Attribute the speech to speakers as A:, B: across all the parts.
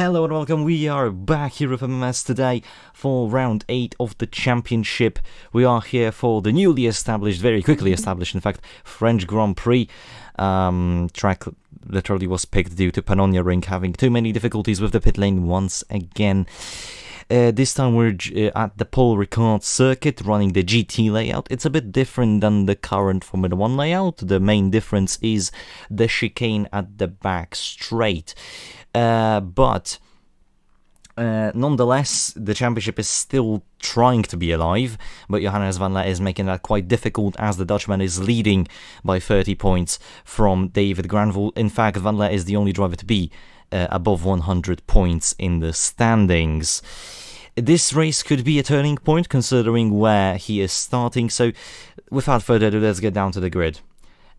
A: Hello and welcome, we are back here with MMS today for round 8 of the championship. We are here for the newly established, very quickly established in fact, French Grand Prix. Track literally was picked due to Pannonia Ring having too many difficulties with the pit lane once again. This time we're at the Paul Ricard circuit running the GT layout. It's a bit different than the current Formula 1 layout. The main difference is the chicane at the back straight. But nonetheless, the championship is still trying to be alive, but Johannes van Leer is making that quite difficult as the Dutchman is leading by 30 points from David Granville. In fact, van Leer is the only driver to be above 100 points in the standings. This race could be a turning point considering where he is starting, so without further ado, let's get down to the grid.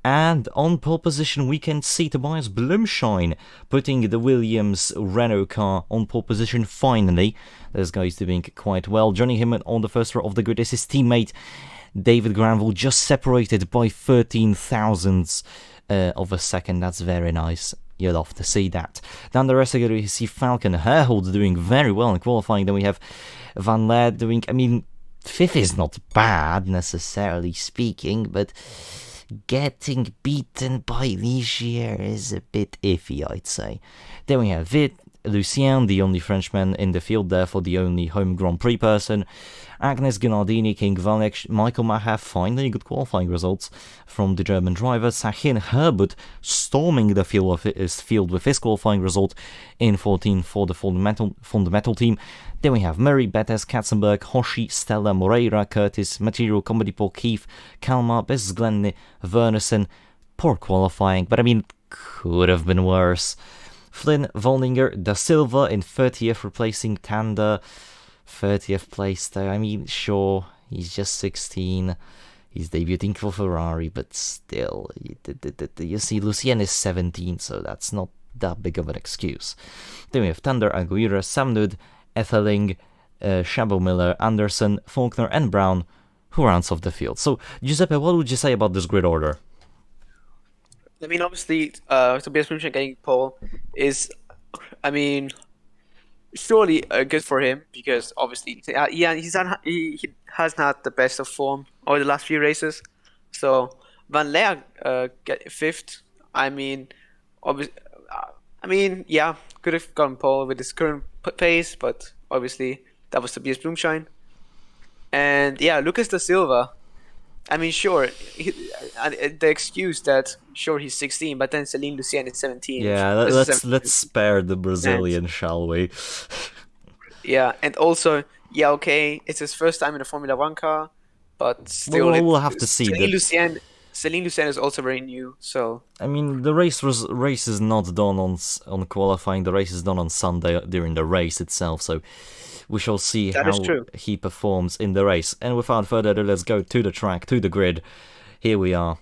A: And on pole position we can see Tobias Blumschein putting the Williams Renault car on pole position finally. This guy's doing quite well. Joining him on the first row of the grid is his teammate David Granville, just separated by 13 thousandths of a second. That's very nice. You'll love to see that. Down the rest of the grid, you see Falcon Herhold doing very well in qualifying. Then we have Van Leer doing, fifth is not bad necessarily speaking, but getting beaten by Ligier is a bit iffy, I'd say. Then we have Lucien, the only Frenchman in the field, therefore the only home Grand Prix person. Agnes Gennardini, King Valek, Michael Maher, finally good qualifying results from the German driver. Sahin Herbert storming the field with his qualifying result in 14 for the fundamental team. Then we have Murray, Bettes, Katzenberg, Hoshi, Stella, Moreira, Curtis, Material, Comedy Paul, Keith, Kalmar, Besses Glennie, Wernerson. Poor qualifying, but could have been worse. Flynn, Volninger, Da Silva in 30th, replacing Tander. 30th place though, sure, he's just 16. He's debuting for Ferrari, but still, you see, Lucien is 17, so that's not that big of an excuse. Then we have Thunder, Aguirre, Samnud, Etheling, Shabo Miller, Anderson, Faulkner, and Brown, who rounds off the field. So, Giuseppe, what would you say about this grid order?
B: Obviously, Tobias Blumschein getting pole is, surely good for him because obviously, he hasn't had the best of form over the last few races. So Van Leer get fifth. Could have gone pole with his current pace, but obviously that was Tobias Blumschein. And Lucas da Silva. Sure, the excuse that sure he's 16, but then Celine Lucien is 17.
A: Yeah, let's spare the Brazilian, shall we?
B: Yeah, and also, okay, it's his first time in a Formula 1 car, but still,
A: we'll have to see.
B: Celine Lucien is also very new, so
A: the race is not done on qualifying. The race is done on Sunday during the race itself, so we shall see how he performs in the race. And without further ado, let's go to the track, to the grid. Here we are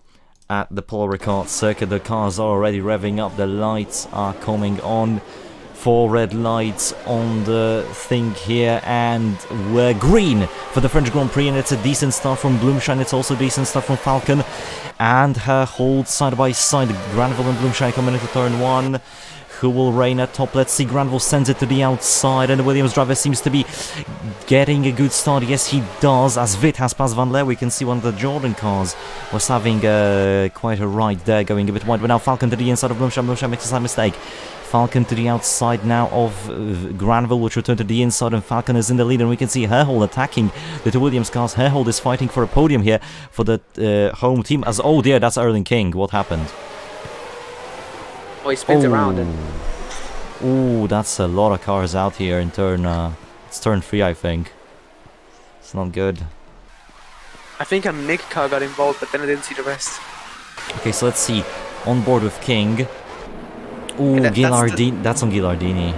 A: at the Paul Ricard circuit. The cars are already revving up. The lights are coming on. 4 red lights on the thing here, and we're green for the French Grand Prix, and it's a decent start from Blumschein. It's also a decent start from Falcon and Herhold side by side. Granville and Blumschein coming into turn 1. Who will reign at top? Let's see. Granville sends it to the outside, and the Williams driver seems to be getting a good start. Yes, he does. As Witt has passed Van Leer, we can see one of the Jordan cars was having quite a ride there, going a bit wide. But now Falcon to the inside of Blumschein. Blumschein makes a slight mistake. Falcon to the outside now of Granville, which returned to the inside, and Falcon is in the lead, and we can see Herhold attacking the two Williams cars. Herhold is fighting for a podium here for the home team. Oh dear, that's Erling King. What happened?
B: Oh, he spins around.
A: Ooh, that's a lot of cars out here in turn. It's turn 3, I think. It's not good.
B: I think a Nick car got involved, but then I didn't see the rest.
A: Okay, so let's see. On board with King. Ooh, Ghilardini. That's on Ghilardini.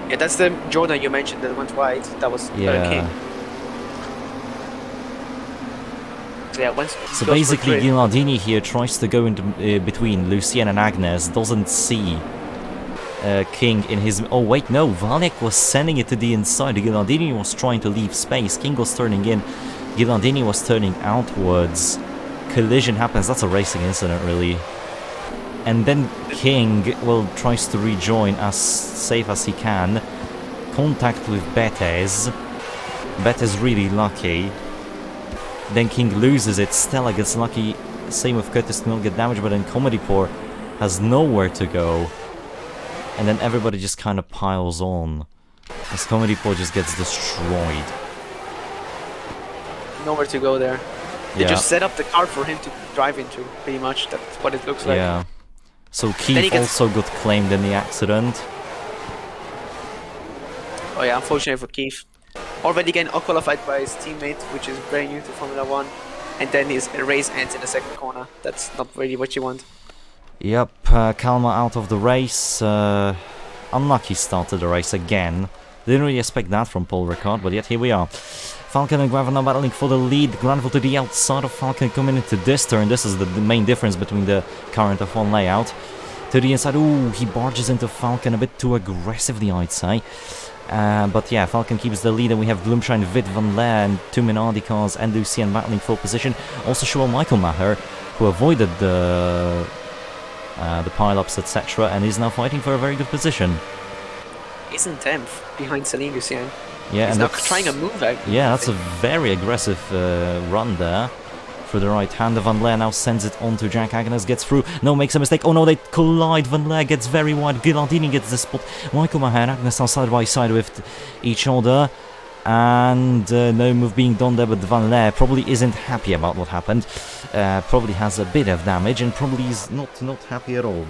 B: Yeah, that's the Jordan you mentioned that went wide. That was King.
A: So basically, Ghilardini here tries to go into between Lucien and Agnes, doesn't see King in his... Oh wait, no, Valek was sending it to the inside. Ghilardini was trying to leave space. King was turning in. Ghilardini was turning outwards. Collision happens. That's a racing incident, really. And then King, well, tries to rejoin as safe as he can. Contact with Bethes. Bethes really lucky. Then King loses it. Stella gets lucky. Same with Curtis, can not get damaged, but then Comedy Poor has nowhere to go. And then everybody just kind of piles on. As Comedy Poor just gets destroyed.
B: Nowhere to go there. They just set up the car for him to drive into, pretty much. That's what it looks like.
A: Yeah. So Keith also got claimed in the accident.
B: Oh yeah, unfortunately for Keith. Already getting qualified by his teammate, which is very new to Formula 1. And then his race ends in the second corner. That's not really what you want.
A: Yep, Kalmar out of the race. Unlucky start to the race again. Didn't really expect that from Paul Ricard, but yet here we are. Falcon and Gravel now battling for the lead. Granville to the outside of Falcon coming into this turn. This is the main difference between the current F1 layout. To the inside, ooh, he barges into Falcon a bit too aggressively, I'd say. But yeah, Falcon keeps the lead, and we have Bloomshine, Vid van Leer, and two Minardi cars, and Lucien battling for position. Also Joel Michael Maher, who avoided the pile-ups, etc., and is now fighting for a very good position.
B: He's in 10th, behind Celine Lucien.
A: Yeah,
B: he's
A: and
B: now
A: that's
B: trying a move.
A: Yeah, that's a very aggressive run there. For the right hand, Van Leer now sends it on to Jack Agnes, gets through, no, makes a mistake, oh no, they collide, Van Leer gets very wide, Gilardini gets the spot, Michael Maher and Agnes are side by side with each other, and no move being done there, but Van Leer probably isn't happy about what happened, probably has a bit of damage, and probably is not happy at all.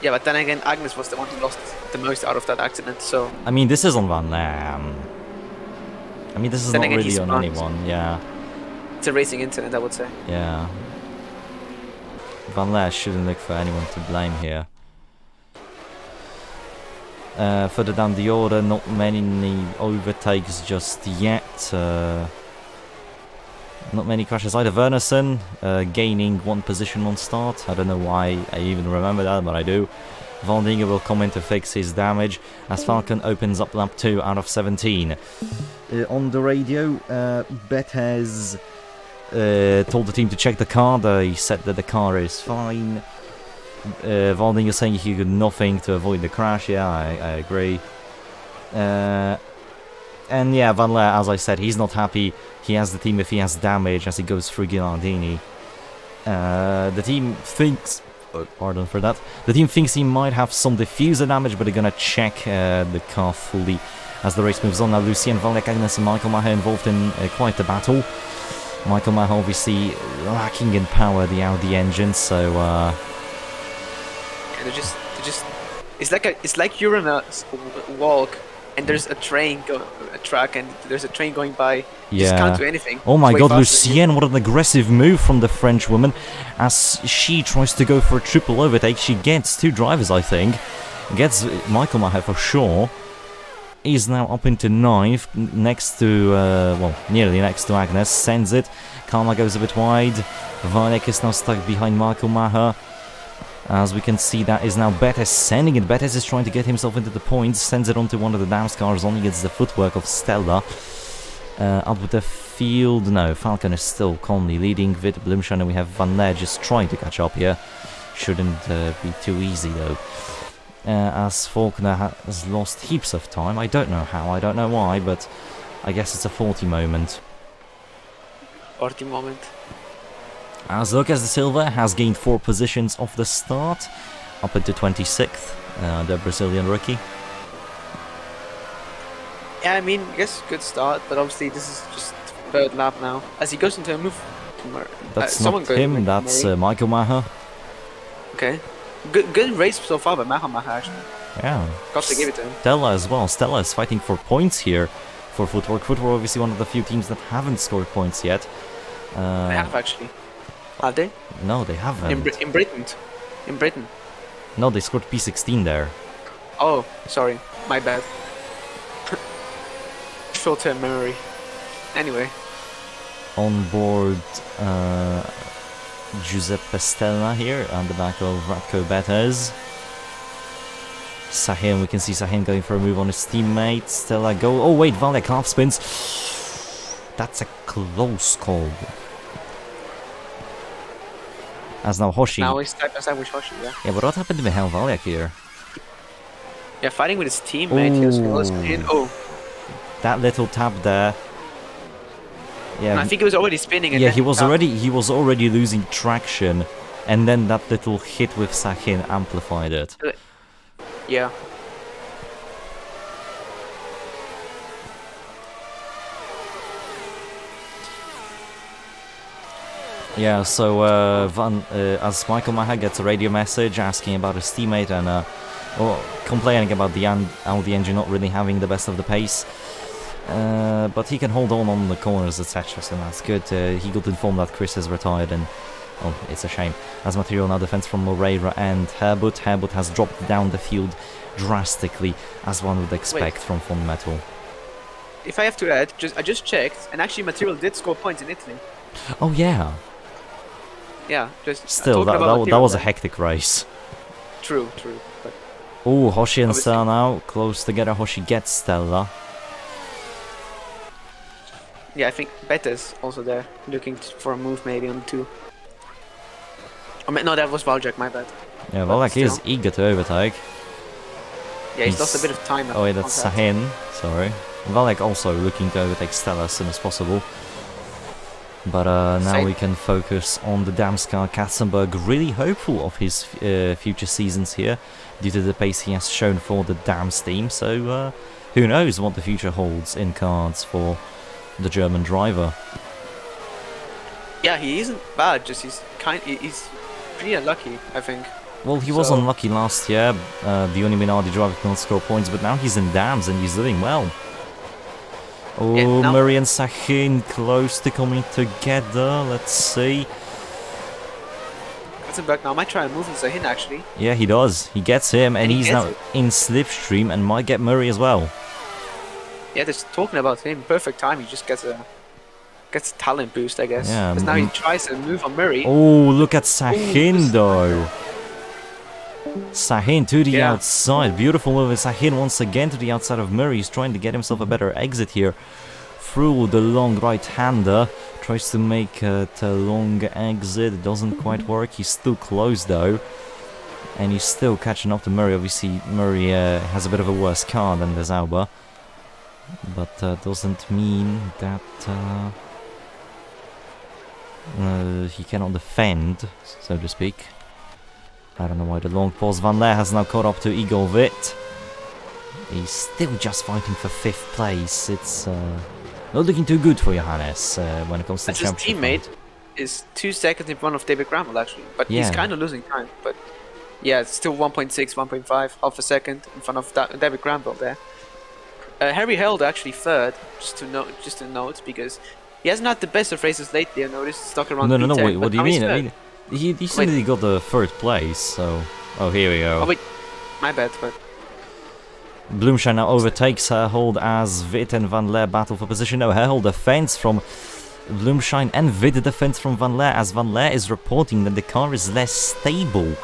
B: Yeah, but then again, Agnes was the one who lost the most out of that accident, so...
A: I mean, this is on Van Leer. I mean, this is not really on anyone, yeah.
B: It's a racing incident, I would say.
A: Yeah. Van Leer shouldn't look for anyone to blame here. Further down the order, not many overtakes just yet. Not many crashes either. Wernerson gaining one position on start. I don't know why I even remember that, but I do. Valdinga will come in to fix his damage as Falcon opens up lap 2 out of 17. On the radio, Bethes told the team to check the car. They said that the car is fine. Valdinga saying he did nothing to avoid the crash. Yeah, I agree. And yeah, Van Leer, as I said, he's not happy. He has the team if he has damage as he goes through Gilardini. The team thinks... pardon for that. The team thinks he might have some diffuser damage, but they're gonna check the car fully as the race moves on. Now Lucien, Van Leer, Agnes and Michael Maher involved in quite a battle. Michael Maher obviously lacking in power, the Audi engine, so...
B: Yeah, they're just... It's like you're in a walk and there's a track and there's a train going by. You just can't do anything.
A: Oh my god, Lucienne, what an aggressive move from the French woman as she tries to go for a triple overtake. She gets two drivers, I think. Gets Michael Maher for sure. He's now up into 9th, next to, well, nearly next to Agnes. Sends it. Kalmar goes a bit wide. Vanek is now stuck behind Michael Maher. As we can see, that is now Bethes sending it. Bethes is trying to get himself into the points. Sends it onto one of the Dams cars. Only gets the footwork of Stella. Up with the field. No, Falcon is still calmly leading. Vid Bloomshine, and we have Van Leer just trying to catch up here. Shouldn't be too easy though. As Faulkner has lost heaps of time. I don't know how, I don't know why, but I guess it's a 40 moment.
B: 40 moment.
A: As Lucas de Silva has gained 4 positions off the start, up into 26th, the Brazilian rookie.
B: Yeah, I mean, I guess good start, but obviously this is just third lap now. As he goes into a move...
A: That's not him, that's Michael Maher.
B: Okay. Good race so far by Maher actually.
A: Yeah.
B: Got to give it to him.
A: Stella as well. Stella is fighting for points here for Footwork. Footwork obviously one of the few teams that haven't scored points yet.
B: They have actually. Have they?
A: No, they haven't.
B: In Britain. In Britain.
A: No, they scored P16 there.
B: Oh, sorry. My bad. Short-term memory. Anyway.
A: On board Giuseppe Stella here on the back of Radko Bethes. Sahim, we can see Sahim going for a move on his teammate. Stella go. Oh wait, Valek half spins. That's a close call. As now Hoshi.
B: Now he's type aside with Hoshi, yeah.
A: Yeah, but what happened to Mihail Valyak here?
B: Yeah, fighting with his teammate. He was in. Oh.
A: That little tap there. Yeah.
B: And I think he was already spinning.
A: Yeah, he was already losing traction, and then that little hit with Sahin amplified it.
B: Yeah.
A: Yeah, so as Michael Maher gets a radio message asking about his teammate and complaining about the Audi engine not really having the best of the pace, but he can hold on the corners, etc. So that's good. He got informed that Chris has retired, and it's a shame. As material now defense from Moreira and Herbut. Herbut has dropped down the field drastically, as one would expect from Fond Metal.
B: If I have to add, I just checked, and actually material did score points in Italy.
A: Oh yeah.
B: Yeah, just
A: still that was a hectic race.
B: True. But
A: oh, Hoshi and Stella now close together. Hoshi gets Stella.
B: Yeah, I think Betta's also there, looking for a move maybe on 2. No, that was Valjak, my bad.
A: Yeah, Valjak is eager to overtake.
B: Yeah, he's lost a bit of time.
A: Oh yeah, that's Sahin. Sorry. Valjak also looking to overtake Stella as soon as possible. But now we can focus on the Damscar. Katzenberg really hopeful of his future seasons here due to the pace he has shown for the Dams team. So who knows what the future holds in cards for the German driver.
B: Yeah, he isn't bad, just he's pretty unlucky, I think.
A: Well, he was unlucky last year, the only Minardi driver could not score points, but now he's in Dams and he's doing well. Oh, yeah, Murray and Sahin close to coming together. Let's see.
B: Katzenberg now might try and move on Sahin actually.
A: Yeah, he does. He gets him, and he's now in slipstream and might get Murray as well.
B: Yeah, just talking about him, perfect time. He just gets a talent boost, I guess.
A: Yeah.
B: Because now he tries to move on Murray.
A: Oh, look at Sahin though. Sahin to the outside. Beautiful move. Sahin once again to the outside of Murray. He's trying to get himself a better exit here through the long right-hander. Tries to make a long exit. It doesn't quite work. He's still close though. And he's still catching up to Murray. Obviously, Murray has a bit of a worse car than the Zauber. But doesn't mean that he cannot defend, so to speak. I don't know why the long pause. Van Leer has now caught up to Igor Witt. He's still just fighting for 5th place. It's not looking too good for Johannes when it comes to the championship.
B: His teammate is 2 seconds in front of David Granville actually, but he's kind of losing time. But yeah, it's still 1.6, 1.5, half a second in front of David Granville there. Harry held actually 3rd, just to note, because he hasn't had the best of races lately. I noticed stuck around.
A: No, wait, what do you mean? I mean, he recently got the 3rd place, so... Oh, here we go.
B: Oh, wait. My bad, but...
A: Bloomshine now overtakes Herhold as Witt and Van Leer battle for position. No, Herhold defends from Bloomshine and Witt defends from Van Leer, as Van Leer is reporting that the car is less stable.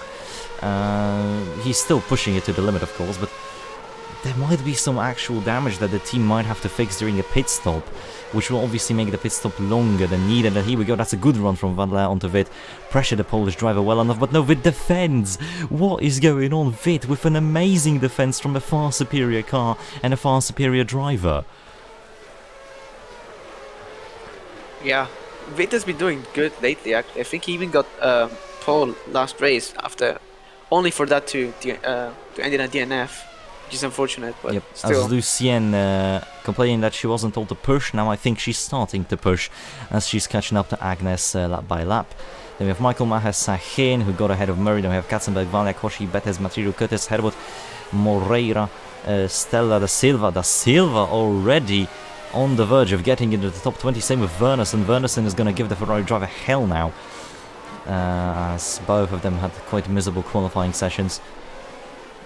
A: He's still pushing it to the limit, of course, but there might be some actual damage that the team might have to fix during a pit stop, which will obviously make the pit stop longer than needed. And here we go, that's a good run from Van Leer onto Witt. Pressure the Polish driver well enough, but no, Witt defends! What is going on? Witt with an amazing defense from a far superior car and a far superior driver.
B: Yeah, Witt has been doing good lately actually. I think he even got pole last race after, only for that to end in a DNF. Which is unfortunate, but still.
A: As Lucienne complaining that she wasn't told to push, now I think she's starting to push as she's catching up to Agnes lap by lap. Then we have Michael Maher Sahin, who got ahead of Murray. Then we have Katzenberg, Valyak, Hoshi, Betes, Material, Curtis, Herbert, Moreira, Stella, Da Silva already on the verge of getting into the top 20. Same with Wernerson. Wernerson is going to give the Ferrari driver hell now, as both of them had quite miserable qualifying sessions.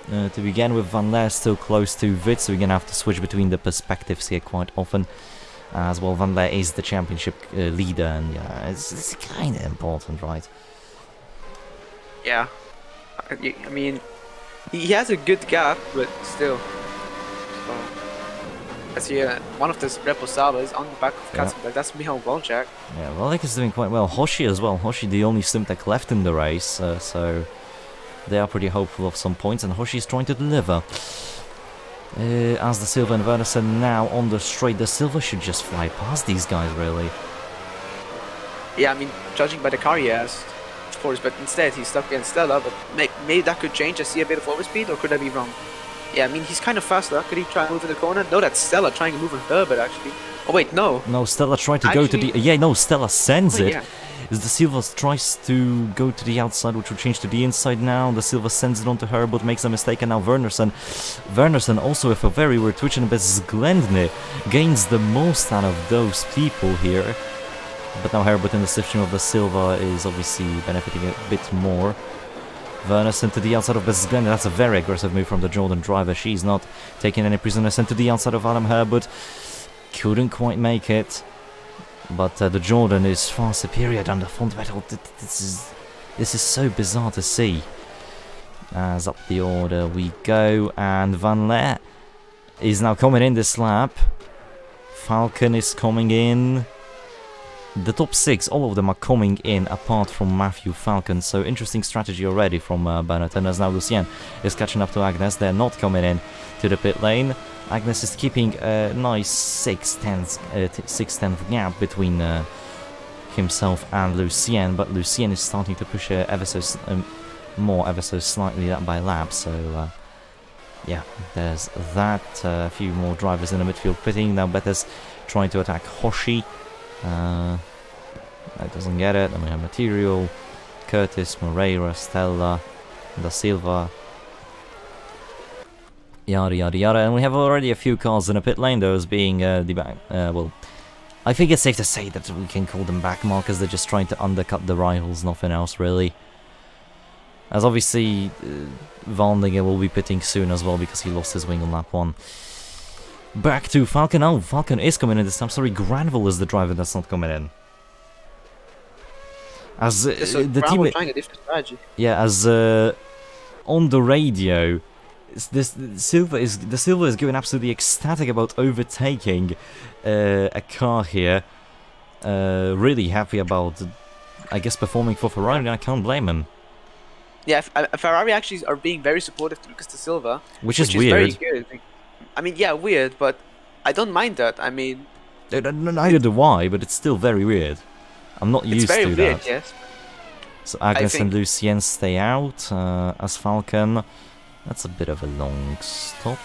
A: To begin with, Van Leer still close to Witt, so we're going to have to switch between the perspectives here quite often. As well, Van Leer is the championship leader, and yeah, it's kind of important, right?
B: Yeah. I mean, he has a good gap, but still. So. As here, one of the Rebel Sabers on the back of
A: Yeah.
B: Katzenberg. That's Michał Wolczak.
A: Yeah, Volek is doing quite well. Hoshi as well. Hoshi, the only Simtek left in the race, so they are pretty hopeful of some points, and Hoshi is trying to deliver. As the Silva and Wernersen now on the straight, the Silva should just fly past these guys, really.
B: Yeah, I mean, judging by the car he has, of course, but instead he's stuck against Stella, but maybe that could change. I see a bit of overspeed, or could I be wrong? Yeah, I mean, he's kind of faster. Could he try and move in the corner? No, that's Stella trying to move in Herbert, actually. Oh, wait, no.
A: No, Stella tried to go to the... Yeah, no, Stella sends
B: Oh,
A: it.
B: yeah.
A: As the Silva tries to go to the outside, which will change to the inside now. The Silva sends it onto her, but makes a mistake, and now Wernersen also with a very weird twitch, and Bezglendny gains the most out of those people here. But now Herbert in the section of the Silva is obviously benefiting a bit more. Wernersen to the outside of Bezglendny. That's a very aggressive move from the Jordan driver. She's not taking any prisoners. And to the outside of Adam Herbert. Couldn't quite make it. But the Jordan is far superior than the front metal. This is so bizarre to see. As up the order we go, and Van Leer is now coming in this lap. Falcon is coming in. The top 6, all of them are coming in apart from Matthew Falcon, so interesting strategy already from Bernard. And as now Lucien is catching up to Agnes, they're not coming in to the pit lane. Agnes is keeping a nice 6/10 gap between himself and Lucien, but Lucien is starting to push ever so slightly by lap, so yeah, there's that. A few more drivers in the midfield pitting. Now Bettis trying to attack Hoshi. That doesn't get it. Then we have Material, Curtis, Moreira, Stella, Da Silva, yada yada yada. And we have already a few cars in the pit lane, those being well, I think it's safe to say that we can call them back markers. They're just trying to undercut the rivals, nothing else really. As obviously Valdinger will be pitting soon as well because he lost his wing on lap 1. Back to Falcon. Oh, Falcon is coming in this time. Sorry, Granville is the driver that's not coming in. As
B: So
A: the
B: Brown
A: team,
B: was trying a different strategy.
A: yeah, as on the radio, the Silva is going absolutely ecstatic about overtaking a car here. Really happy about, I guess, performing for Ferrari. And I can't blame him.
B: Yeah, Ferrari actually are being very supportive to Lucas da Silva,
A: Which is
B: very
A: weird.
B: good. I mean, yeah, weird, but I don't mind that. I mean,
A: Neither do I, but it's still very weird. I'm not
B: it's
A: used
B: very
A: to
B: weird,
A: that.
B: yes.
A: So Agnes and
B: think-
A: Lucien stay out as Falcon. That's a bit of a long stop.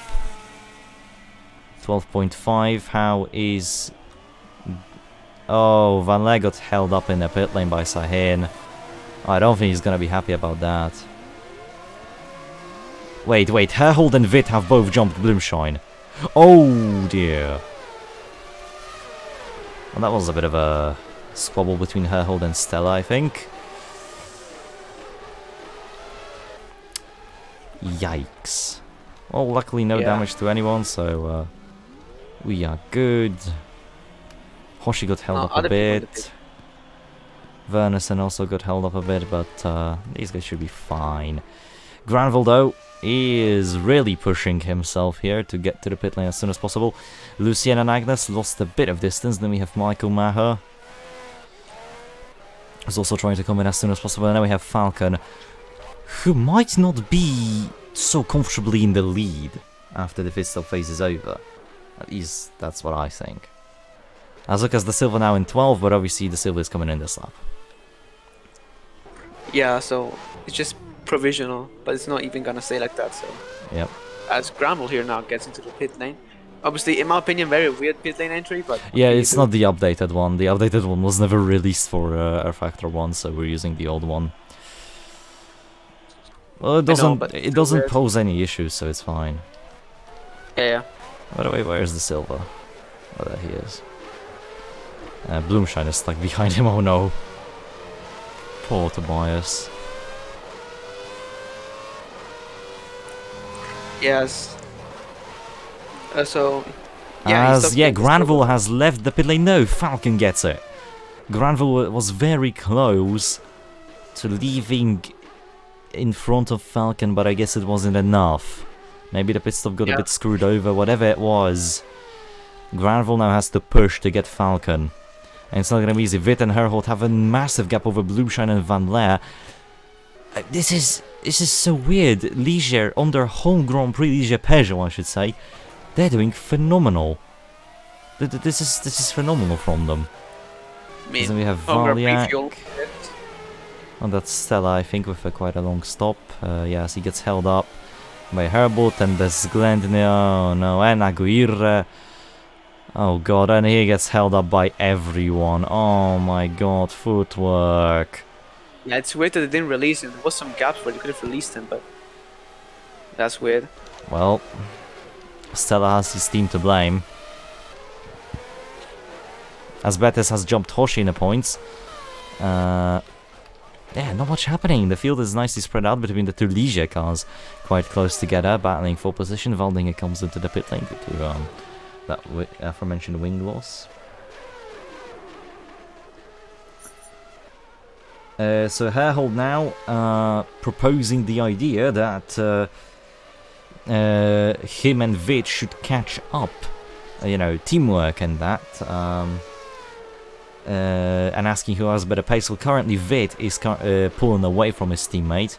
A: 12.5. How is... Oh, Van Leer got held up in the pit lane by Sahin. I don't think he's gonna be happy about that. Wait, Herhold and Witt have both jumped Bloomshine. Oh dear. Well, that was a bit of a squabble between Herhold and Stella, I think. Yikes. Well, luckily no damage to anyone, so we are good. Hoshi got held up a
B: other people in the
A: bit.
B: pit.
A: Wernersen also got held up a bit, but these guys should be fine. Granville, though, he is really pushing himself here to get to the pit lane as soon as possible. Lucien and Agnes lost a bit of distance. Then we have Michael Maher, who's also trying to come in as soon as possible. And then we have Falcon, who might not be so comfortably in the lead after the pit stop phase is over. At least that's what I think. As look as the Silva now in 12, but obviously the Silva is coming in this lap.
B: Yeah, so it's just provisional, but it's not even gonna stay like that. So
A: Yep.
B: as Granville here now gets into the pit lane, obviously, in my opinion, very weird pit lane entry, but what
A: Yeah,
B: can you
A: it's
B: do?
A: not the updated one. The updated one was never released for R Factor 1, so we're using the old one. Well, it doesn't.
B: but
A: It
B: still
A: doesn't
B: weird.
A: pose any issues, so it's fine.
B: Yeah.
A: By the way, where's the Silva? Oh, there he is. Bloomshine is stuck behind him. Oh no. Poor Tobias.
B: Yes. So. Yeah, he's
A: As
B: stuck
A: yeah,
B: with the
A: Granville
B: Silva.
A: has left the pit lane. No, Falcon gets it. Granville was very close to leaving in front of Falcon, but I guess it wasn't enough. Maybe the pit stop got a
B: Yeah.
A: bit screwed over, whatever it was. Granville now has to push to get Falcon. And it's not gonna be easy. Vit and Herhold have a massive gap over Bloomshine and Van Laer. This is so weird. Ligier, on their home Grand Prix, Ligier Peugeot, I should say, they're doing phenomenal. This is phenomenal from them. Then we have Valiak. And that's Stella, I think, with quite a long stop. Yes, he gets held up by Herbert and there's Glendinner. Oh no, and Aguirre. Oh god, and he gets held up by everyone. Oh my god, footwork.
B: Yeah, it's weird that they didn't release him. There was some gaps where they could have released him, but that's weird.
A: Well, Stella has his team to blame. As Betis has jumped Hoshi in the points. Yeah, not much happening. The field is nicely spread out between the two Ligier cars, quite close together, battling for position. Valdinger comes into the pit lane to that aforementioned wing loss. So Herhold now proposing the idea that him and Vit should catch up, teamwork and that, and asking who has better pace. Well, currently Vit is pulling away from his teammate,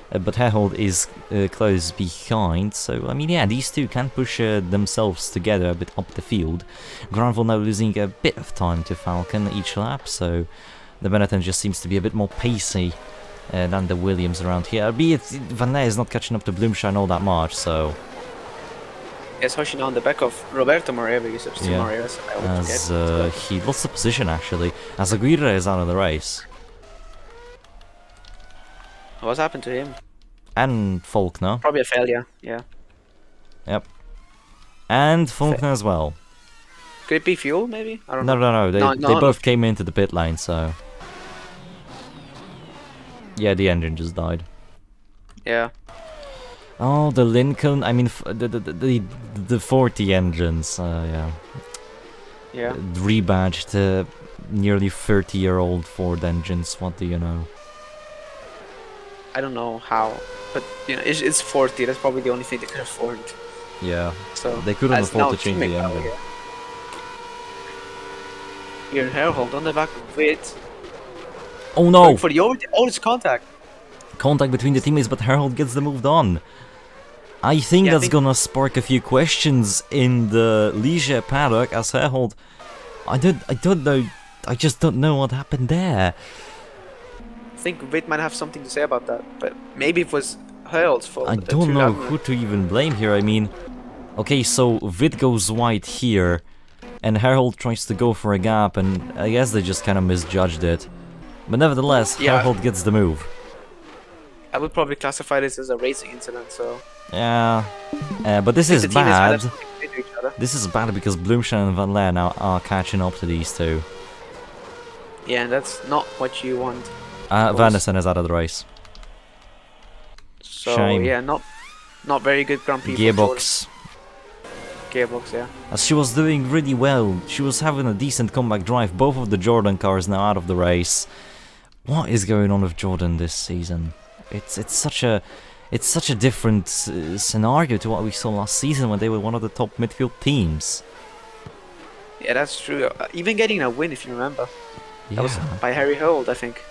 A: but Herhold is close behind. So I mean, yeah, these two can push themselves together a bit up the field. Granville now losing a bit of time to Falcon each lap, so the Benetton just seems to be a bit more pacey than the Williams around here. Albeit Van Laer is not catching up to Bloomshine all that much, so...
B: Yes, Hoshi now on the back of Roberto Moreira, because of
A: Yeah.
B: Moreira.
A: He lost the position actually, as Aguirre is out of the race.
B: What's happened to him?
A: And Faulkner.
B: Probably a failure, yeah.
A: Yep. And Faulkner as well.
B: Could it be fuel, maybe? I don't
A: No,
B: know.
A: they both came into the pit lane, so... Yeah, the engine just died.
B: Yeah.
A: Oh, the Lincoln, I mean, the 40 engines, yeah.
B: Yeah.
A: Rebadged nearly 30-year-old Ford engines, what do you know?
B: I don't know how, but it's 40. That's probably the only thing they could afford.
A: Yeah,
B: So
A: they couldn't
B: as
A: afford
B: now
A: to change the
B: teammate power,
A: engine.
B: yeah. Here, Herhold on the back of it.
A: Oh no!
B: For the it's contact.
A: Contact between the teammates, but Herhold gets the move on. I think that's gonna spark a few questions in the Ligier paddock as Herhold. I don't know. I just don't know what happened there.
B: I think Vit might have something to say about that, but maybe it was Herhold's fault.
A: I don't know who to even blame here. I mean, okay, so Vit goes wide here, and Herhold tries to go for a gap, and I guess they just kind of misjudged it. But nevertheless, Herhold gets the move.
B: I would probably classify this as a racing incident, so...
A: Yeah, but this is
B: the team
A: bad.
B: is to each other.
A: This is bad because Bloomshine and Van Laer now are catching up to these two.
B: Yeah, and that's not what you want.
A: Vanderson is out of the race.
B: So,
A: Shame.
B: yeah, not very good Grand Prix for
A: Gearbox.
B: Jordan. Gearbox, yeah.
A: As she was doing really well, she was having a decent comeback drive. Both of the Jordan cars now out of the race. What is going on with Jordan this season? It's such a different scenario to what we saw last season when they were one of the top midfield teams.
B: Yeah, that's true. Even getting a win, if you remember.
A: Yeah.
B: That was by Harry Herhold, I think.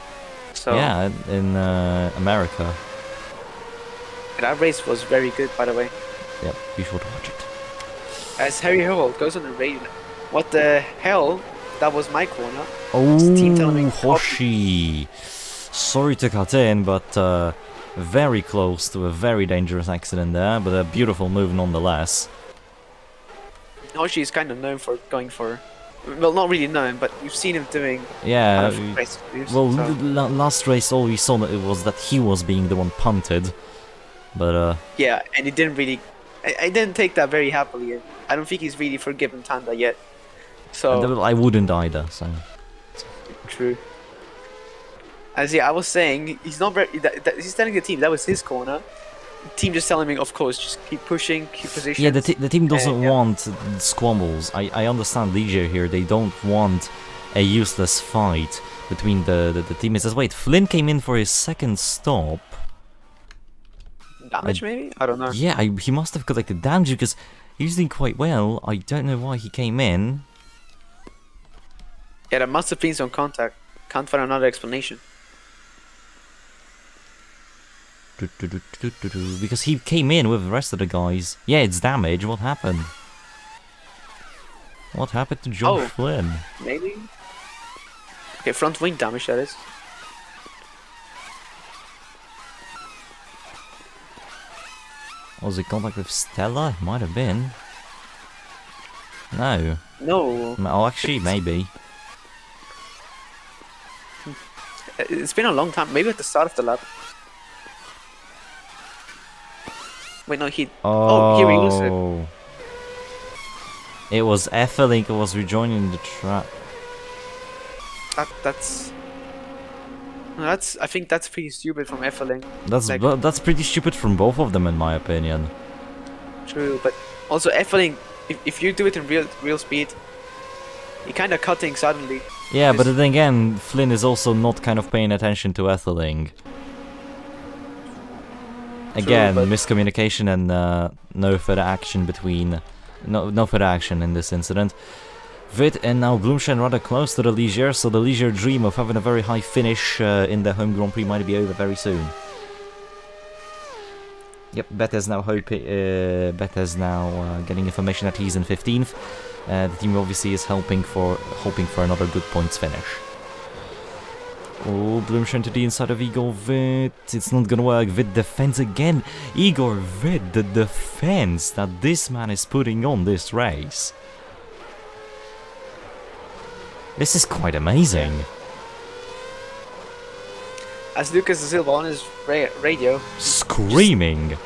B: So
A: Yeah, in America.
B: that race was very good, by the way.
A: Yep, be sure to watch it.
B: As Harry Herhold goes on the radio, what the hell? That was my corner.
A: Oh,
B: Team telling me
A: Hoshi. Sorry to cut in, but very close to a very dangerous accident there, but a beautiful move nonetheless.
B: Hoshi is kind of known for going for... Well, not really known, but we've seen him doing...
A: Yeah,
B: race moves,
A: well,
B: so.
A: last race all we saw was that he was being the one punted, but
B: Yeah, and he didn't really... I didn't take that very happily. I don't think he's really forgiven Tanda yet. So...
A: I wouldn't either, so...
B: True. As I was saying, he's not very... he's telling the team that was his corner. The team just telling me, of course, just keep pushing, keep position.
A: Yeah, the team doesn't
B: yeah.
A: want squabbles. I understand Ligier here, they don't want a useless fight between the teammates. Wait, Flynn came in for his second stop.
B: damage, maybe? I don't know.
A: Yeah, he must have collected damage because he's doing quite well. I don't know why he came in.
B: Yeah, there must have been some contact. Can't find another explanation.
A: Because he came in with the rest of the guys. Yeah, it's damage. What happened? What happened to Josh Flynn?
B: Maybe? Okay, front wing damage, that is.
A: Was it contact with Stella? Might have been. No.
B: No.
A: Oh, actually, maybe.
B: It's been a long time. Maybe at the start of the lap. Wait, no, he... Oh, here he was.
A: It was Effelink who was rejoining the trap.
B: That's... No, I think that's pretty stupid from Effelink.
A: That's pretty stupid from both of them, in my opinion.
B: True, but also Effelink, if you do it in real speed, you kind of cutting suddenly.
A: Yeah, but then again, Flynn is also not kind of paying attention to Effelink. Again, miscommunication and no further action between... No further action in this incident. Vid and now Bloomshine rather close to the Ligier, so the Ligier dream of having a very high finish in the home Grand Prix might be over very soon. Yep, Bette's now getting information that he's in 15th. The team obviously is hoping for another good points finish. Oh, Bloomshine to the inside of Igor Vid. It's not gonna work. Vid defends again. Igor Vid, the defense that this man is putting on this race. This is quite amazing.
B: As Lucas Da Silva on his radio,
A: screaming,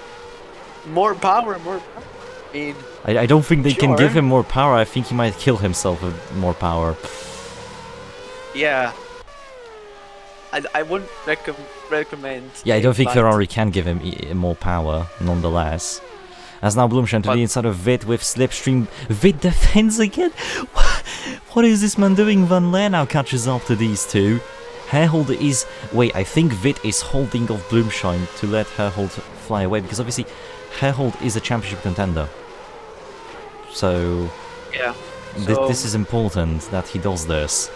B: more power, more power. I mean,
A: I don't think they can give him more power. I think he might kill himself with more power.
B: Yeah. I wouldn't recommend.
A: Yeah, I don't think Ferrari can give him more power, nonetheless. As now Bloomshine to the inside of Vid with Slipstream. Vid defends again? What is this man doing? Van Leer now catches up to these two. Herhold is... Wait, I think Vid is holding off Bloomshine to let Herhold fly away, because obviously Herhold is a championship contender. So...
B: Yeah.
A: This is important that he does this.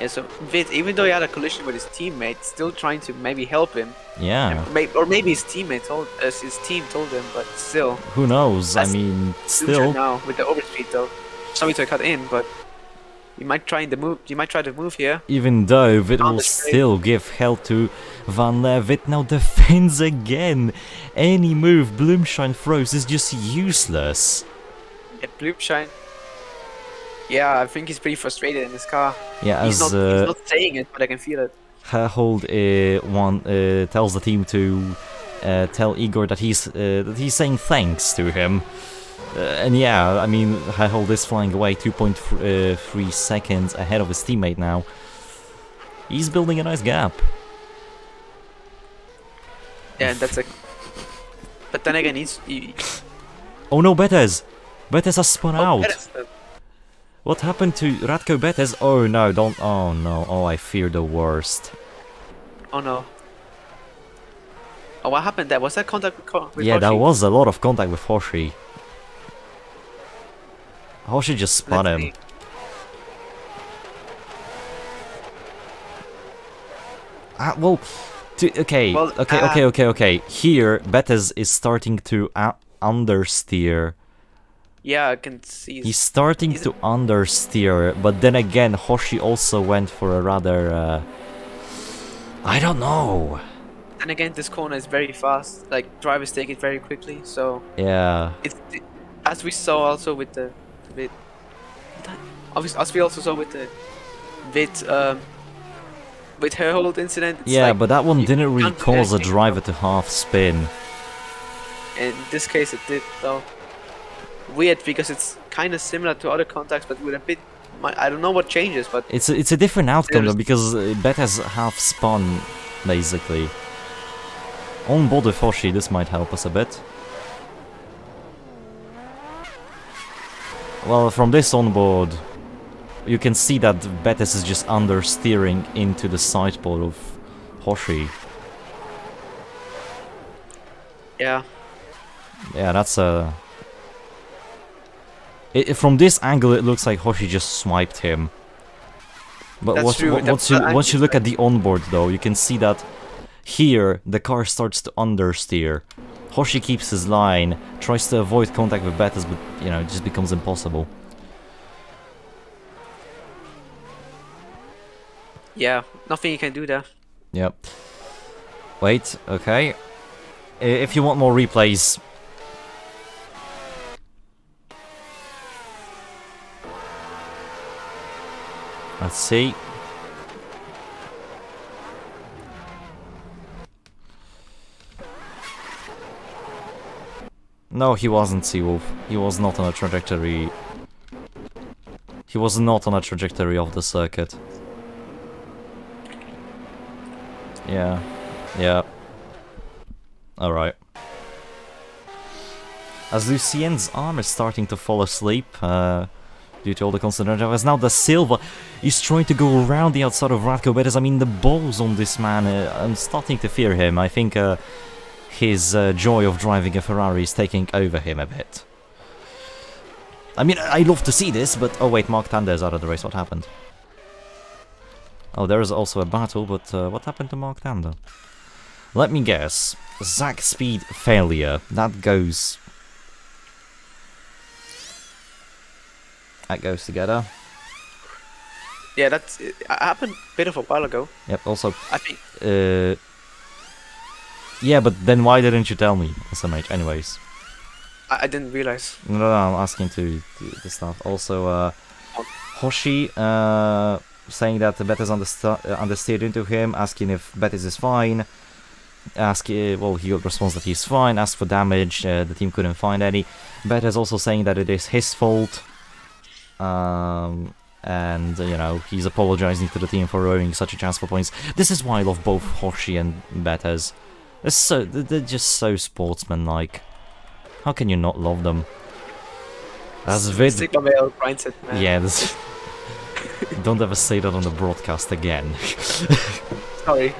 B: Yeah, so Vid, even though he had a collision with his teammate, still trying to maybe help him.
A: Yeah.
B: Or maybe his teammate his team told him, but still.
A: Who knows? I mean, still.
B: Now with the overspeed though. Sorry to cut in, but you might try the move. You might try to move here.
A: Even though Vid will still give help to Van Leer, Vid now defends again. Any move Bloomshine throws is just useless.
B: Yeah, Bloomshine. Yeah, I think he's pretty frustrated in his car.
A: Yeah,
B: he's not saying it, but I can feel it.
A: Herhold tells the team to tell Igor that he's saying thanks to him. And yeah, I mean, Herhold is flying away 2.3 seconds ahead of his teammate now. He's building a nice gap.
B: Yeah, that's a... But then again,
A: Oh no, Betes! Betes has spun out!
B: Betes.
A: What happened to Radko Betes? Oh no, don't... Oh no, oh I fear the worst.
B: Oh no. Oh, what happened there? Was that contact with
A: Yeah,
B: Hoshi?
A: there was a lot of contact with Hoshi. Hoshi just spun him. Well... Okay. Here, Betes is starting to understeer.
B: Yeah, I can see.
A: He's starting to understeer, but then again, Hoshi also went for a rather... I don't know.
B: And again, this corner is very fast. Like, drivers take it very quickly, so...
A: Yeah.
B: As we saw also with the... As we also saw with the... With Herhold incident.
A: Yeah,
B: like,
A: but that one didn't really cause a driver to half spin.
B: In this case it did, though. Weird, because it's kind of similar to other contacts, but with a bit... I don't know what changes, but...
A: It's a different outcome, though, because Betes half spun, basically. On board with Hoshi, this might help us a bit. Well, from this onboard, you can see that Betes is just understeering into the sideboard of Hoshi.
B: Yeah.
A: Yeah, that's from this angle, it looks like Hoshi just swiped him. But
B: That's true.
A: once you look at the onboard, though, you can see that here the car starts to understeer. Hoshi keeps his line, tries to avoid contact with Bettis, but you know, it just becomes impossible.
B: Yeah, nothing you can do there.
A: Yep. Wait, okay. If you want more replays, let's see. No, he wasn't Seawolf. He was not on a trajectory. He was not on a trajectory of the circuit. Yeah. Yeah. Alright. As Lucien's arm is starting to fall asleep, due to all the constant drivers, now the Silva is trying to go around the outside of Radko Bettis. I mean, the balls on this man, I'm starting to fear him. I think his joy of driving a Ferrari is taking over him a bit. I mean, I love to see this, but... Oh wait, Mark Tander is out of the race. What happened? Oh, there is also a battle, but what happened to Mark Tander? Let me guess. Zach speed failure. That goes... That goes together.
B: Yeah, that's it happened a bit of a while ago.
A: Yep, also...
B: I think...
A: Yeah, but then why didn't you tell me, SMH? Anyways.
B: I didn't realize.
A: No, I'm asking to the staff. Also, Hoshi saying that Bettis understeered into him, asking if Bettis is fine. Well, he responds that he's fine, asked for damage, the team couldn't find any. Bettis also saying that it is his fault. And, you know, he's apologizing to the team for ruining such a chance for points. This is why I love both Hoshi and Bettis. They're just so sportsmanlike. How can you not love them? As Vid...
B: Sigma male grinds it, man.
A: Yeah, this... Don't ever say that on the broadcast again.
B: Sorry.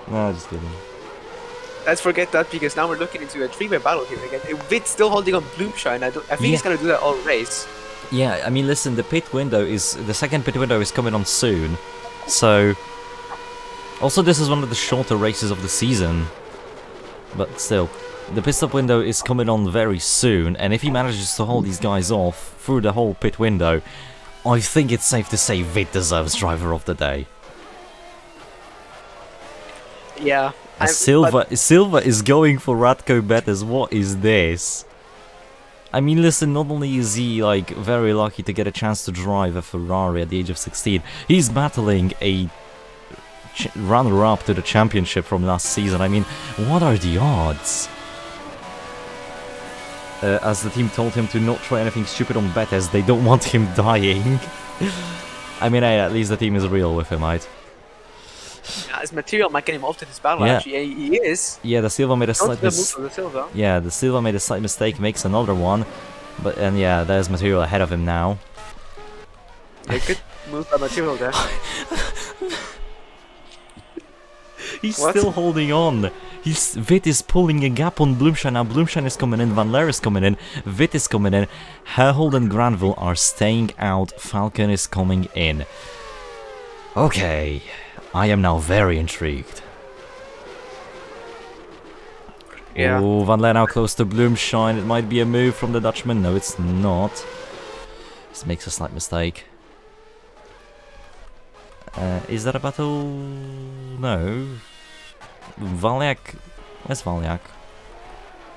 A: No, just kidding.
B: Let's forget that because now we're looking into a three-way battle here again. Vid's still holding on Bloomshine. I think he's gonna do that all race.
A: Yeah, I mean, listen, the second pit window is coming on soon, so... Also, this is one of the shorter races of the season, but still, the pit stop window is coming on very soon, and if he manages to hold these guys off through the whole pit window, I think it's safe to say Vid deserves driver of the day.
B: Yeah.
A: Silva is going for Radko Bettis. What is this? I mean, listen, not only is he, like, very lucky to get a chance to drive a Ferrari at the age of 16, he's battling a runner-up to the championship from last season. I mean, what are the odds? As the team told him to not try anything stupid on Bettis, they don't want him dying. I mean, hey, at least the team is real with him, right?
B: His material might get him off to this battle,
A: Yeah.
B: actually. He is.
A: Yeah, the Silva made a slight
B: Yeah,
A: the Silva made a slight mistake, makes another one. And yeah, there's material ahead of him now.
B: good move by material there.
A: He's still holding on. Vid is pulling a gap on Bloomshine. Now Bloomshine is coming in, Van Leer is coming in, Vid is coming in, Herhold and Granville are staying out, Falcon is coming in. Okay, I am now very intrigued.
B: Yeah.
A: Oh, Van Leer now close to Bloomshine. It might be a move from the Dutchman. No, it's not. This makes a slight mistake. Is that a battle? No. Valiak. Where's Valiak?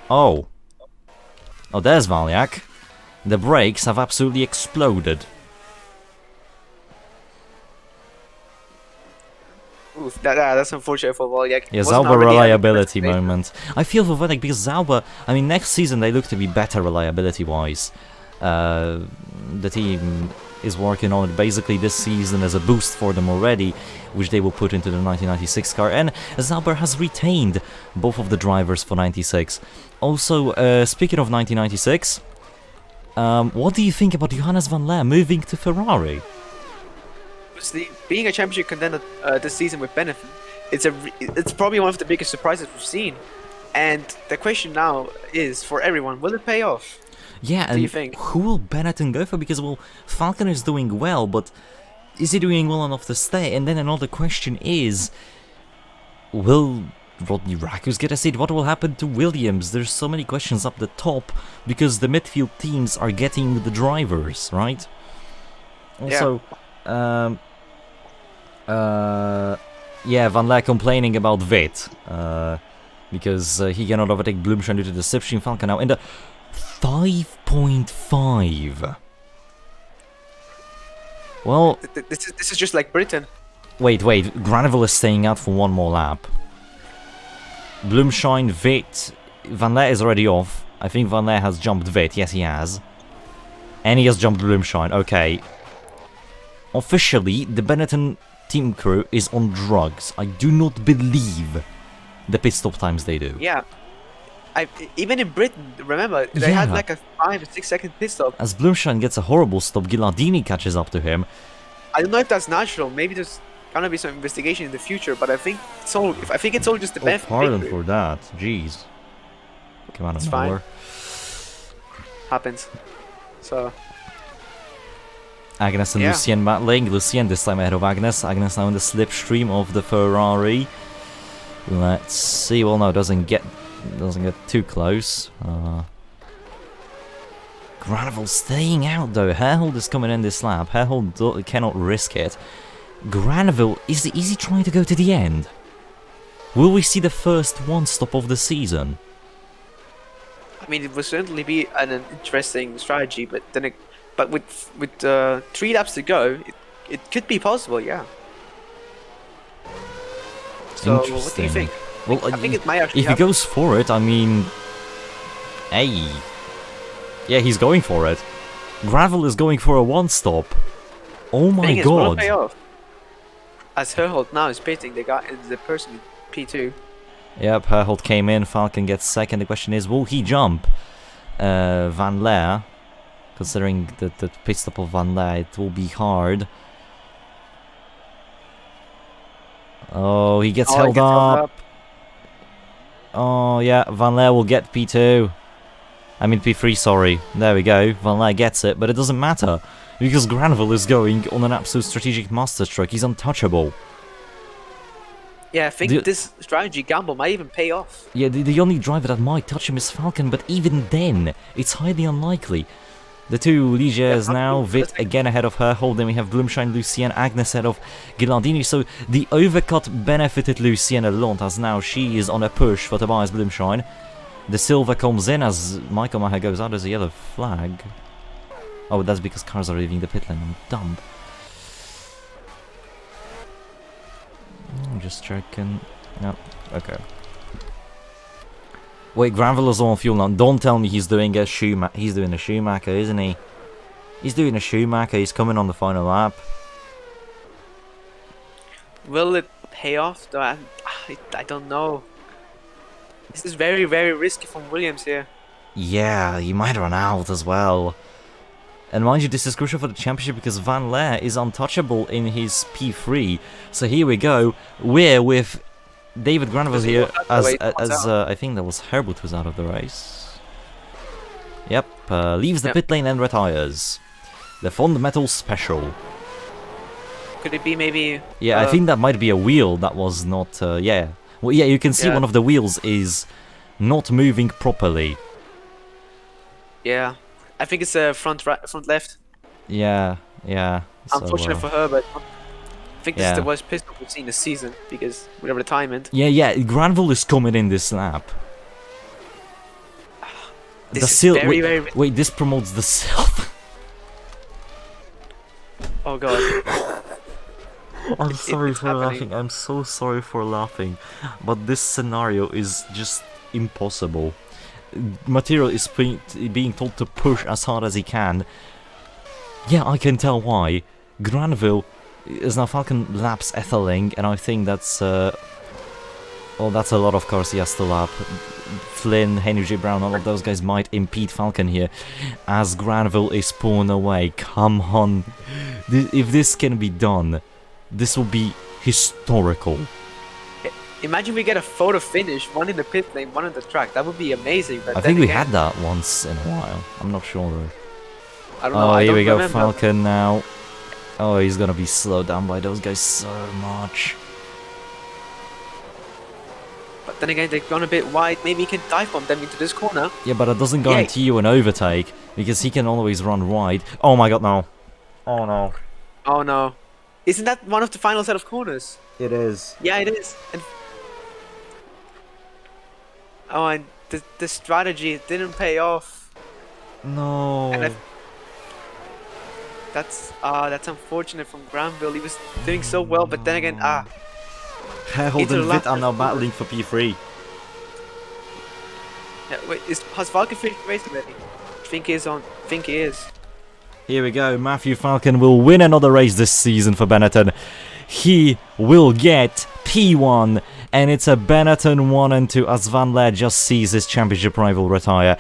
A: Oh. Oh, there's Valiak. The brakes have absolutely exploded.
B: Oof, that's unfortunate for Valiak.
A: Yeah, Zauber reliability moment. I feel for Valiak because Zauber, I mean, next season they look to be better reliability-wise. The team is working on it basically this season as a boost for them already, which they will put into the 1996 car, and Zauber has retained both of the drivers for 96. Also, speaking of 1996, what do you think about Johannes Van Leer moving to Ferrari?
B: Obviously, being a championship contender this season with benefit, it's probably one of the biggest surprises we've seen. And the question now is for everyone: will it pay off?
A: Yeah,
B: Do you
A: and
B: think?
A: who will Benetton go for? Because, well, Falcon is doing well, but is he doing well enough to stay? And then another question is, will Rodney Rackus get a seat? What will happen to Williams? There's so many questions up the top, because the midfield teams are getting the drivers, right? Also, yeah, Van Leer complaining about Vit, because he cannot overtake Bloomshan due to the slipstream. Falcon now in the 5.5. Well,
B: This is just like Britain.
A: wait, Granville is staying out for one more lap. Bloomshine, Vit, Van Leer is already off. I think Van Leer has jumped Vit, yes he has. And he has jumped Bloomshine, okay. Officially, the Benetton team crew is on drugs. I do not believe the pit stop times they do.
B: Yeah. Even in Britain, remember, they had like a 5 or 6 second pit stop.
A: As Bloomshine gets a horrible stop, Ghilardini catches up to him.
B: I don't know if that's natural. Maybe there's gonna be some investigation in the future, but I think it's all just the best.
A: Pardon for that. Jeez. Come on,
B: it's fine. Happens. So.
A: Agnes and Lucien battling. Lucien this time ahead of Agnes. Agnes now in the slipstream of the Ferrari. Let's see. Well, no, doesn't get too close. Granville staying out though. Herhold is coming in this lap. Herhold cannot risk it. Granville, is he trying to go to the end? Will we see the first one stop of the season?
B: I mean, it will certainly be an interesting strategy, but then with 3 laps to go, it could be possible, yeah. So, what do you think?
A: Well,
B: I think it might actually
A: if he goes for it, I mean, hey, yeah, he's going for it. Gravel is going for a one-stop. Oh my god!
B: Pay off. As Herhold now is pitting, the person in P2.
A: Yep, Herhold came in. Falcon gets second. The question is, will he jump Van Leer? Considering the pit stop of Van Leer, it will be hard. Oh, he gets held up. Oh, yeah, Van Leer will get P2. I mean P3, sorry. There we go. Van Leer gets it, but it doesn't matter. Because Granville is going on an absolute strategic masterstroke. He's untouchable.
B: Yeah, I think this strategy gamble might even pay off.
A: Yeah, the only driver that might touch him is Falcon, but even then, it's highly unlikely. The two Ligiers now, Vit again ahead of Herhold, then we have Bloomshine, Lucien, Agnes ahead of Ghilardini, so the overcut benefited Lucien a lot, as now she is on a push for Tobias Bloomshine. The silver comes in as Michael Maher goes out as a yellow flag. Oh, that's because cars are leaving the pit lane, I'm dumb. I'm just checking. No, okay. Wait, Granville is on fuel now. Don't tell me he's doing a Schumacher, isn't he? He's doing a Schumacher. He's coming on the final lap.
B: Will it pay off? Though I don't know. This is very, very risky from Williams here.
A: Yeah, he might run out as well. And mind you, this is crucial for the championship because Van Leer is untouchable in his P3. So here we go. We're with David Granville here as I think that was Herbert was out of the race. Yep, leaves the pit lane and retires. The Fond Metal Special.
B: Could it be maybe?
A: Yeah, I think that might be a wheel that was not. Yeah, well, yeah, you can see one of the wheels is not moving properly.
B: Yeah, I think it's a front left.
A: Yeah.
B: Unfortunate for her, but I think this is the worst pistol we've seen this season because whatever the timing.
A: Yeah, Granville is coming in this lap.
B: This is very
A: wait, this promotes the silver.
B: Oh god.
A: I'm sorry for laughing. I'm so sorry for laughing, but this scenario is just impossible. Material is being told to push as hard as he can. Yeah, I can tell why. Granville is now Falcon laps Etheling, and I think that's well, that's a lot of cars he has to lap. Flynn, Henry J. Brown, all of those guys might impede Falcon here as Granville is pulling away. Come on. If this can be done, this will be historical.
B: Imagine we get a photo finish, one in the pit lane, one on the track. That would be amazing. But
A: I
B: then
A: think we
B: again,
A: had that once in a while. I'm not sure though.
B: I don't know.
A: Oh,
B: I
A: here
B: don't
A: we go,
B: remember.
A: Falcon now. Oh, he's gonna be slowed down by those guys so much.
B: But then again, they've gone a bit wide. Maybe he can dive bomb them into this corner.
A: Yeah, but that doesn't guarantee you an overtake, because he can always run wide. Oh my god, no. Oh no.
B: Oh no. Isn't that one of the final set of corners?
A: It is.
B: Yeah, it is. And oh, and the strategy didn't pay off.
A: No.
B: And that's unfortunate from Granville. He was doing so well, but then again,
A: Harold
B: into
A: and
B: the
A: Vit
B: last
A: are now
B: corner.
A: battling for P3.
B: Yeah, wait, has Falcon finished the race already? Think he is.
A: Here we go, Matthew Falcon will win another race this season for Benetton. He will get P1, and it's a Benetton 1 and 2 as Van Leer just sees his championship rival retire.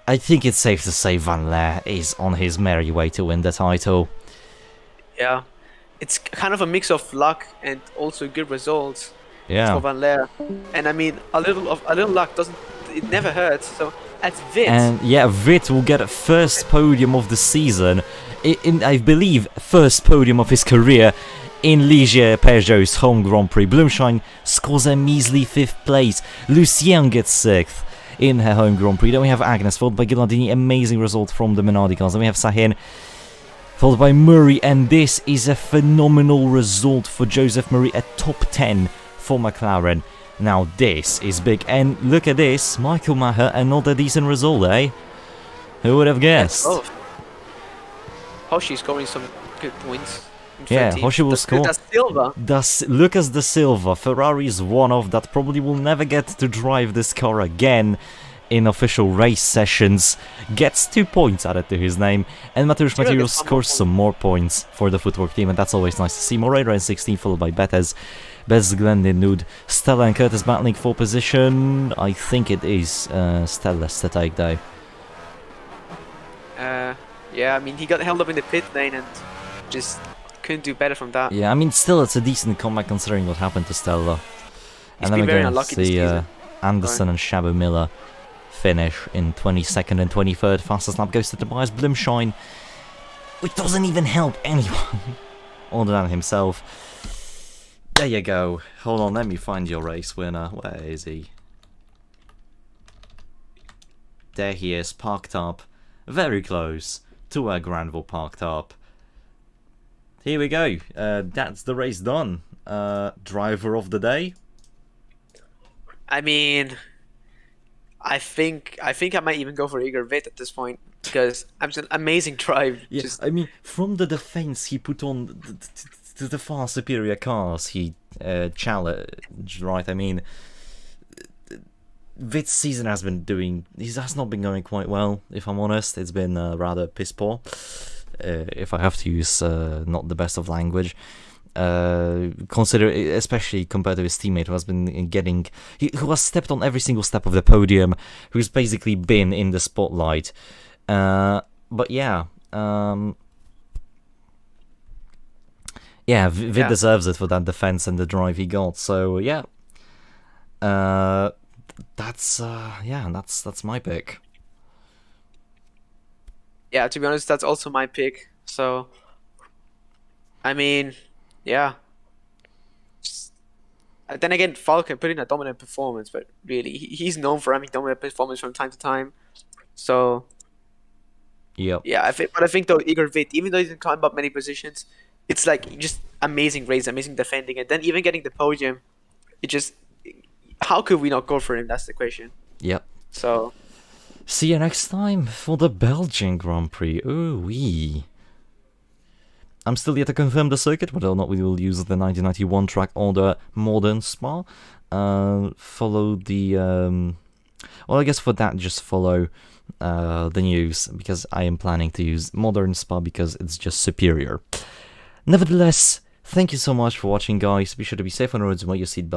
A: I think it's safe to say Van Leer is on his merry way to win the title.
B: Yeah, it's kind of a mix of luck and also good results for
A: Yeah.
B: Van Leer. And I mean, a little luck it never hurts. So at Vit,
A: And yeah, Vit will get a first podium of the season. In I believe, first podium of his career in Ligier Peugeot's home Grand Prix. Bloomshine scores a measly 5th place. Lucien gets 6th in her home Grand Prix. Then we have Agnes, followed by Ghilardini. Amazing result from the Minardi cars. Then we have Sahin, followed by Murray. And this is a phenomenal result for Joseph Murray, a top 10 for McLaren. Now this is big. And look at this, Michael Maher, another decent result, eh? Who would have guessed?
B: oh, Hoshi's scoring some good points.
A: Yeah, Hoshi will score.
B: That's Silva.
A: Lucas da Silva, Ferrari's one-off that probably will never get to drive this car again in official race sessions, gets 2 points added to his name, and Mateusz
B: Silva
A: Mateusz
B: gets one more
A: scores
B: point.
A: some more points for the footwork team, and that's always nice to see. Moreira in 16, followed by Bethes, Bez Glendin, Nude, Stella and Curtis battling for position. I think it is Stella's to take though.
B: Yeah, I mean, he got held up in the pit lane and just couldn't do better from that.
A: Yeah, I mean, still it's a decent comeback considering what happened to Stella.
B: He's
A: And then
B: been
A: we're
B: very
A: going to
B: unlucky this
A: see
B: season.
A: Anderson and Shabu Miller finish in 22nd and 23rd. Fastest lap goes to Tobias Bloomshine, which doesn't even help anyone other than himself. There you go. Hold on, let me find your race winner. Where is he? There he is, parked up. Very close to where Granville parked up. Here we go. That's the race done. Driver of the day.
B: I mean, I think I might even go for Igor Vitt at this point because I'm just an amazing drive.
A: Yeah,
B: Just
A: I mean, from the defense he put on the far superior cars he challenged, right? I mean, Witt's season has been has not been going quite well, if I'm honest. It's been rather piss poor, if I have to use not the best of language. Consider, especially compared to his teammate who has been who has stepped on every single step of the podium, who's basically been in the spotlight. But yeah, Vid deserves it for that defense and the drive he got. So yeah, that's my pick.
B: Yeah, to be honest, that's also my pick. So, I mean, yeah. Then again, Falcon put in a dominant performance, but really, he's known for having dominant performance from time to time. So,
A: Yep.
B: yeah, I think though, Igor Vitt, even though he didn't climb up many positions, it's like just amazing race, amazing defending, and then even getting the podium, it just, how could we not go for him? That's the question.
A: Yep.
B: So,
A: See you next time for the Belgian Grand Prix. Ooh wee. I'm still yet to confirm the circuit, whether or not we will use the 1991 track or the modern Spa. Follow the... well, I guess for that, just follow the news, because I am planning to use modern Spa because it's just superior. Nevertheless, thank you so much for watching, guys. Be sure to be safe on the roads and wear your seatbelt.